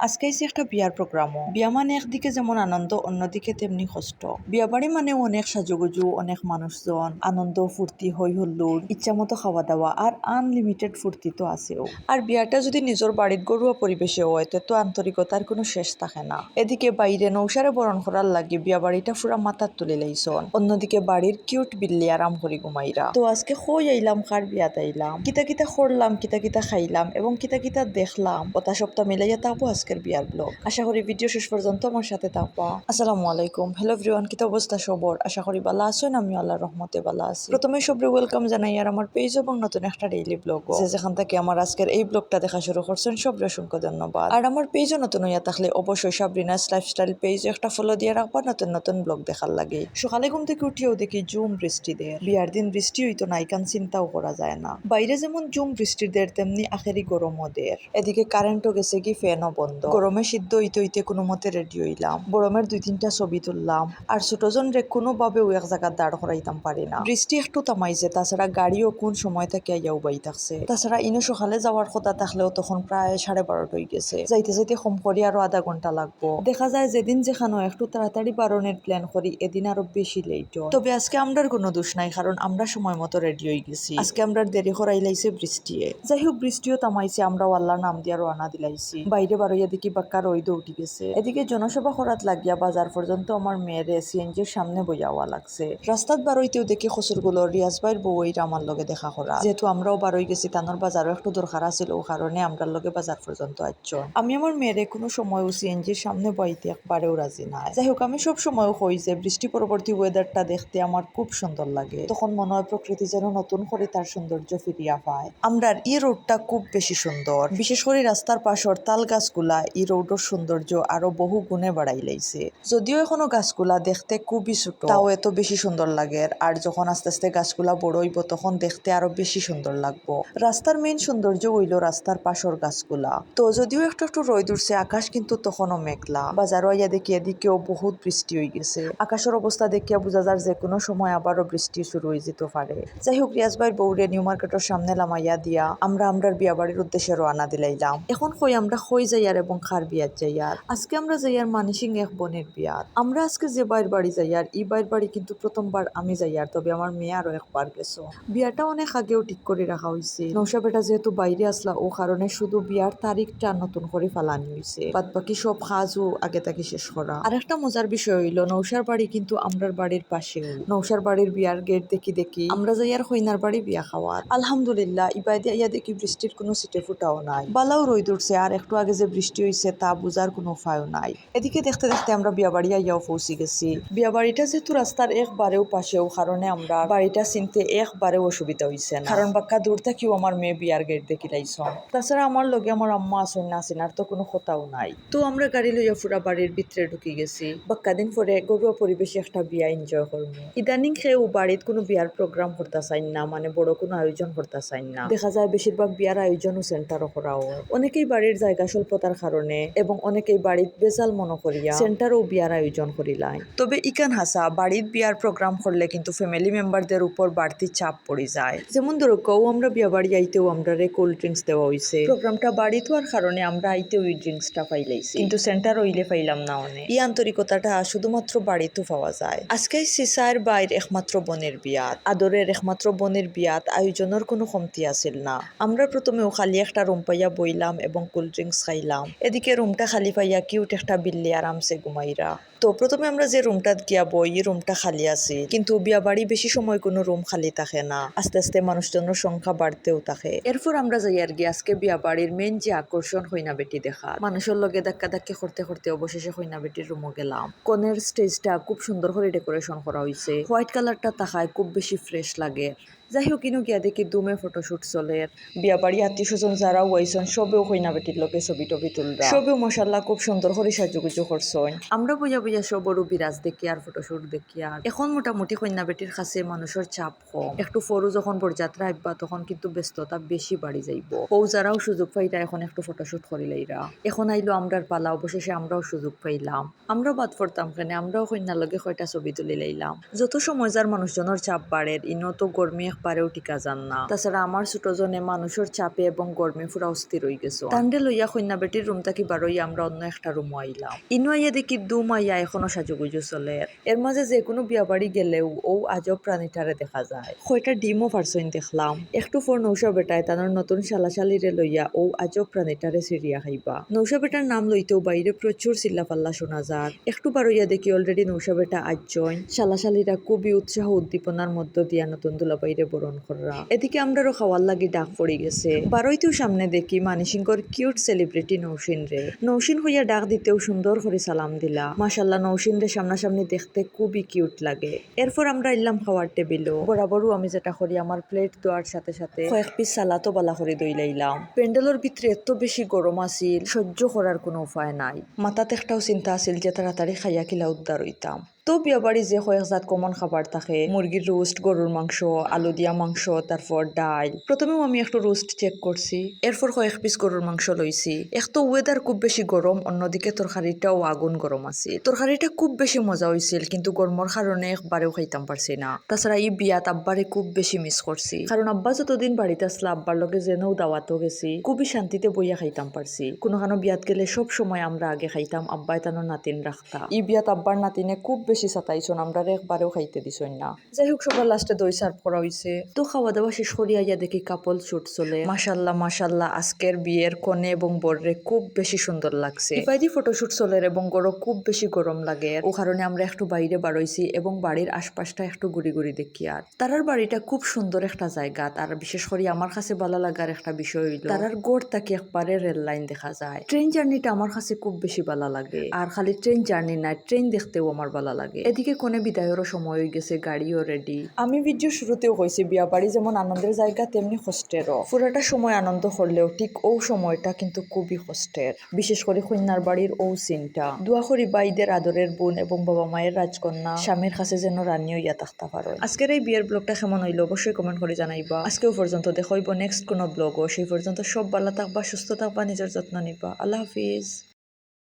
আজকে এসে একটা বিয়ার প্রোগ্রামও। বিয়া মানে একদিকে যেমন আনন্দ, অন্যদিকে তেমনি কষ্ট। বিয়া বাড়ি মানে অনেক সাজুগুজু, অনেক মানুষজন, আনন্দ ফুর্তি, হই হুল্লোড়, ইচ্ছা মতো খাওয়া দাওয়া আর আনলিমিটেড ফুর্তি তো আছেও। আর বিয়াটা যদি নিজের বাড়ির ঘরোয়া পরিবেশে হয় তো আন্তরিকতার কোনো শেষ থাকে না। এদিকে বাইরে নৌসারে বরণ করার লাগে বিয়া বাড়িটা পুরা মাথার তুলে লাইছন, অন্যদিকে বাড়ির কিউট বিল্লি আরাম করি ঘুমাইরা। তো আজকে কই আইলাম, কার বিয়াত আইলাম, কিতা কিতা করলাম, কিতা কিতা খাইলাম এবং কিতা কিতা দেখলাম, কথা সপ্তাহ মিলাইয়া থাকবো আজকের বিয়ার ব্লগ। আশা করি ভিডিও শেষ পর্যন্ত আমার সাথে থাকবা। আসসালামু আলাইকুম, হ্যালো এভরিওয়ান, কিতা অবস্থা সবর? আশা করি ভালো আছেন, আমি আল্লাহর রহমতে ভালো আছি। প্রথমে সবরে ওয়েলকাম জানাই আর আমার পেজ এবং নতুন একটা ডেইলি ব্লগ, যেখান থেকে আমার আজকের এই ব্লগটা দেখা শুরু করছেন সবরে অসংখ্য ধন্যবাদ। আর আমার পেজও নতুন হইয়া থাকলে অবশ্যই সাবরিনাস লাইফস্টাইল পেজ একটা ফলো দিয়ে রাখবা নতুন নতুন ব্লগ দেখার লাগে। সকালে ঘুম থেকে উঠিয়েও দেখি জুম বৃষ্টি দের। বিয়ার দিন বৃষ্টি হইতো না, ইকান চিন্তাও করা যায় না। বাইরে যেমন জুম বৃষ্টির দের তেমনি আখেরি গরমও দের। এদিকে কারেন্টও গেছে কি, ফ্যানও বন্ধ। গরমে সিদ্ধ হইতে হইতে কোনো মতে রেডি হইলাম। গরমের 2-3টা ছবি তুললাম। আর ছোটজন রে কোনোভাবেও এক জায়গায় দাঁড় করাইতাম পারি না। বৃষ্টি একটু থামাইছে, তাছাড়া গাড়িও কোন সময় থেকে আইয়াও বাই থাকছে। তাছাড়া ইনো সকালে যাওয়ার কথা থাকলেও তখন প্রায় 12:30 হয়ে গেছে। যাইতে যাইতে কম করি আরো আধা ঘন্টা লাগবো। দেখা যায় যেদিন যেখানে একটু তাড়াতাড়ি বারণের প্ল্যান করি, এদিন আরো বেশি লেট হয়। তবে আজকে আমরার কোনো দোষ নাই, কারণ আমরা সময় মতো রেডি হয়ে গেছি। আজকে আমরা দেরি করাই লাইছে বৃষ্টিয়ে। যাই হোক, বৃষ্টিও থামাইছে, আমরা আল্লাহর নাম দিয়া রওনা দিলাইছি। বাইরে বারইয়া দেখি বাক্কা রইদও উঠি গেছে। এদিকে জনসভা করাত লাগিয়া বাজার পর্যন্ত আমার মেয়েরে সিএনজির সামনে বইয়া হওয়া লাগছে। রাস্তাত বারইতেও দেখি খসুরগুলো রিয়াজ ভাইয়ের বউইরা আমার লগে দেখা করা। যেহেতু আমরাও বারই গেছি, তানোর বাজারও একটু দরকার আছিল, ও কারণে আমরা লগে বাজার পর্যন্ত আসছো। আমি আমার মেয়েরে কোনো সময়ও সিএনজির সামনে বইতে একবারেও রাজি নাই। যাই হোক, আমি সব সময় কই যে বৃষ্টি পরবর্তী ওয়েদারটা দেখতে আমার খুব সুন্দর লাগে। তখন মনে হয় প্রকৃতি যেন নতুন করে তার সৌন্দর্য ফিরিয়া পায়। আমরার এই রোডটা খুব বেশি সুন্দর, বিশেষ করে রাস্তার পাশর তাল গাছগুলা এই রোডের সৌন্দর্য আরো বহু গুণে বাড়াই লাইছে। যদিও এখনো গাছগুলা দেখতে খুবই ছোট, তাও এত বেশি সুন্দর লাগে। আর যখন আস্তে আস্তে গাছগুলা বড় হইব তখন দেখতে আরো বেশি সুন্দর লাগবো। রাস্তার মেইন সৌন্দর্য হইল রাস্তার পাশর গাছগুলা। তো যদিও একটু একটু রোদ উঠছে, আকাশ কিন্তু তখনও মেঘলা। বাজারও আইয়া দেখি এদিকেও বহুত বৃষ্টি হয়ে গেছে। আকাশের অবস্থা দেখিয়া বোঝা যায় যে কোনো সময় আবারও বৃষ্টি শুরু হয়ে যেতে পারে। যাই হোক, রিয়াজ ভাইয়ের বউরে নিউ মার্কেটের সামনে লামাইয়া দিয়া আমরার বিয়া বাড়ির উদ্দেশ্যে রওনা দিলাইলাম। এখন আমরা কই যাইয়ার এবং খার বিয়াত যাইয়ার। আজকে আমরা যাইয়ার মানিসিং এক বোনের বিয়াত। আমরা আজকে যে বাইর বাড়ি যাইয়ার, এই বাইর বাড়ি কিন্তু প্রথমবার আমি যাইয়ার, তবে আমার মেয়ে আরো একবার গেছো। বিয়াটা অনেক আগেও ঠিক করে রাখা হয়েছে। নৌশা বেটা যেহেতু বাইরে আসলা, ও কারণে শুধু বিয়ার তারিখটা নতুন করে ফালানি হয়েছে, বাদ বাকি সব কাজও আগে থেকে শেষ করা। আর একটা মজার বিষয় হইলো, নৌশার বাড়ি কিন্তু আমরার বাড়ির পাশেও। নৌশার বাড়ির বিয়ার গেট দেখি দেখি আমরা যাইয়ার হইনার বাড়ি বিয়া খাওয়ার। আলহামদুলিল্লাহ, ইবাইদে ইয়া দেখি বৃষ্টির কোনো সিটে ফুটাও নাই, বালাও রইদ উঠছে। আর একটু আগে যে বৃষ্টি হয়েছে তা বুঝার কোনো উপায়ও নাই। এদিকে দেখতে দেখতে আমরা বিয়া বাড়ি আইয়াও পৌঁছে গেছি। বিয়া বাড়িটা যেহেতু রাস্তার একবারেও পাশেও, কারণে আমরা বাড়িটা চিনতে একবারেও অসুবিধা হয়েছে না, কারণ বাক্কা দূর থেকেও আমার মেয়ে বিয়ার গেট দেখি লাইছন। তাছাড়া আমার লগে আমার আম্মা আসেন না আসেন, আর তো কোনো কথাও নাই। তো আমরা গাড়ি লইয়া পুরা বাড়ির ভিতরে ঢুকি গেছি। বাক্কা দিন পরে ঘরোয়া পরিবেশে একটা বিয়া এনজয় করবো। ইদানিং খেয়েও বাড়িত কোনো বিয়ার প্রোগ্রাম করতে চাই না, মানে বড় কোনো আয়োজন করতে চাই না। দেখা যায় বেশিরভাগ বিয়ার আয়োজনও সেন্টারও করা হয়। অনেকেই বাড়ির জায়গা স্বল্পতার কারণে এবং অনেকেই বাড়িত বেজাল মনে করিয়া সেন্টারও বিয়ার আয়োজন করিলাই। তবে ইকান হাসা, বাড়িত বিয়ার প্রোগ্রাম করলে কিন্তু ফ্যামিলি মেম্বারদের উপর বাড়তি চাপ পড়ে যায়। যেমন ধরো কেউ আমরা বিয়া বাড়ি আইতেও আমরা কোল্ড ড্রিঙ্কস দেওয়া হয়েছে। প্রোগ্রামটা বাড়িত হওয়ার কারণে আমরা আইতেও এই ড্রিঙ্কসটা পাইলাইছি, কিন্তু সেন্টার হইলে পাইলাম না। অনেক এই আন্তরিকতাটা শুধুমাত্র বাড়িতেও পাওয়া যায়। আজকে সিসার বাইর একমাত্র বোনের বিয়াত, আদরের একমাত্র বোনের বিয়াত আয়োজনের কোনো কমতি আছিল না। আমরা প্রথমেও খালি একটা রুম পাইয়া বইলাম এবং কোল্ড ড্রিঙ্কস খাইলাম। এদিকে রুমটা খালি পাইয়া কিউট একটা বিল্লি আরামসে ঘুমাইরা। তো প্রথমে আমরা যে রুমটাত গিয়া বই, এই রুমটা খালি আছে, কিন্তু বিয়া বাড়ি বেশি সময় কোনো রুম খালি থাকে না, আস্তে আস্তে মানুষজনের সংখ্যা বাড়তেও থাকে। এরপর আমরা যাই আর গিয়ে আজকে বিয়া বাড়ির মেইন যে আকর্ষণ হইনা বেটি দেখা, মানুষের লগে ধাক্কা ধাক্কি করতে করতে অবশেষে হইনা বেটির রুমও গেলাম। কনের স্টেজটা খুব সুন্দর করে ডেকোরেশন করা হয়েছে, হোয়াইট কালারটা তাকায় খুব বেশি ফ্রেশ লাগে। যাই হোক, কিনো গিয়া দেখি দুমে ফটোশুট চলে। বিয়া বাড়ি আত্মীয় স্বজন যারা হইছেন সবেও হইনা বেটির লোকে ছবি টবি তুলরা, সবেও মশাল্লাহ খুব সুন্দর করে সাজুগুজু করছেন। আমরা বইয়া বইয়া সবরও বিরাজ দেখি আর ফটোশুট দেখি। আর এখন মোটামুটি কন্যা বেটির কাছে মানুষের চাপ কম, একটু ফরু যখন বরযাত্রা আইবা তখন কিন্তু ব্যস্ততা বেশি বাড়ি যাইব। ও যারাও সুযোগ পাইরা এখন একটু ফটোশুট করিলাইরা। এখন আইলো আমরার পালা, অবশেষে আমরাও সুযোগ পাইলাম। আমরাও বাদ পড়তাম কেন, আমরাও কন্যার লগে কয়টা ছবি তুলি লাইলাম। যত সময় যার মানুষজনের চাপ বাড়ে, ইনো তো গরমি এক একবারেও টিকা যান না। তাছাড়া আমার ছোটজনে মানুষের চাপে এবং গরমে পুরা অস্থির হয়ে গেছে। তান্ডে লইয়া কন্যা বেটির রুম থাকি বারোই আমরা অন্য একটা রুম আইলাম। ইনু আইয়া দেখি দুম আইয়া এখনো সাজুগুজু চলে। এর মাঝে যে কোনো বিয়া বাড়ি গেলেও ও আজব প্রাণীটারে দেখা যায়। কয়টা ডিমও পারসইন দেখলাম। একটু পর নৌশা বেটায় তানোর নতুন শালাশালিরে লইয়া ও আজব প্রাণীটারে সিরিয়া খাইবা। নৌশা বেটার নাম লইতেও বাইরে প্রচুর চিল্লাপাল্লা শোনা যায়। একটু বারইয়া দেখি অলরেডি নৌশা বেটা আজ জয়েন। শালাশালিরা খুবই উৎসাহ উদ্দীপনার মধ্য দিয়া নতুন দুলাবাইরে বরণ করা। এদিকে আমরারও খাওয়ার লাগি ডাক পড়ে গেছে। বারইতেও সামনে দেখি মানিসিংহর কিউট সেলিব্রিটি নৌসিন রে। নৌসিন হইয়া ডাক দিতেও সুন্দর করে সালাম দিলা। মাশাল্লাহ নৌসিন রে সামনাসামনি দেখতে খুবই কিউট লাগে। এরপর আমরা এলাম খাওয়ার টেবিলও। বরাবরও আমি যেটা করি আমার প্লেট দেওয়ার সাথে সাথে কয়েক পিস সালাতো বালা করে দইলাইলাম। প্যান্ডেলের ভিতরে এত বেশি গরম আছিল, সহ্য করার কোনো উপায় নাই। মাথাতে একটাও চিন্তা আছিল যে তাড়াতাড়ি খাইয়া কিলা উদ্ধার হইতাম। তো বিয়া বাড়ি যে কয়েক জাত কমন খাবার থাকে, মুরগির রোস্ট, গরুর মাংস, আলু দিয়া মাংস, তারপর ডাল। প্রথমেও আমি একটু রোস্ট চেক করছি, এরপর কয়েক পিস গরুর মাংস লইছি। এক তো ওয়েদার খুব বেশি গরম, অন্যদিকে তরকারিটাও আগুন গরম আছে। তরকারিটা খুব বেশি মজা হয়েছিল, কিন্তু গরমের কারণে একবারেও খাইতাম পারছি না। তাছাড়া এই বিয়াত আব্বারে খুব বেশি মিস করছি, কারণ আব্বা যতদিন বাড়িতে আসলে আব্বার লগে যেনও দাওয়াতও গেছি, খুবই শান্তিতে বইয়া খাইতাম পারছি। কোনো বিয়াত গেলে সব সময় আমরা আগে খাইতাম, আব্বাই তানোর নাতিন রাখতা। এই বিয়াত আব্বার নাতিনে খুব বেশি সাতাইছন, আমরা একবারেও খাইতে দিছই না। যাই হোক সবার লাস্টে দই সার্ভ করা হয়েছে। তো খাওয়া দাওয়া শেষ করিয়া ইয়া দেখি কাপল শুট চলে। মাশাল্লাহ মাশাল্লাহ, আজকের বিয়ের কনে এবং বররে খুব বেশি সুন্দর লাগছে। ইপাইদি ফটোশুট চলে এবং গরম খুব বেশি গরম লাগে, ও কারণে আমরা একটু বাইরে বারইছি এবং বাড়ির আশপাশটা একটু ঘুরি ঘুরি দেখি। আর তারার বাড়িটা খুব সুন্দর একটা জায়গা। তার বিশেষ করে আমার কাছে ভালো লাগার একটা বিষয় হইল তারার গড় তাকে একবারে রেল লাইন দেখা যায়। ট্রেন জার্নিটা আমার কাছে খুব বেশি ভালো লাগে। আর খালি ট্রেন জার্নি না, ট্রেন দেখতেও আমার ভালো লাগে। এদিকে কোনে বিদায়েরও সময় হয়ে গেছে, গাড়িও রেডি। আমি ভিডিও শুরুতেও কইছি বিয়া বাড়ি যেমন আনন্দের জায়গা তেমনি কষ্টেরও। পুরোটা সময় আনন্দ করলেও ঠিক ও সময়টা কিন্তু খুবই কষ্টের, বিশেষ করে কন্যার বাড়ির ও সিনটা। দোয়া করি বাইদের আদরের বোন এবং বাবা মায়ের রাজকন্যা স্বামীর কাছে যেন রানী হইয়া থাকতে পারো। আজকের এই বিয়ের ব্লগটা কেমন হইলো অবশ্যই কমেন্ট করে জানাইবা। আজকেও পর্যন্ত দেখা হইব নেক্সট কোনো ব্লগও। সেই পর্যন্ত সব ভালো থাকবা, সুস্থ থাকবা, নিজের যত্ন নিবা। আল্লাহ হাফিজ।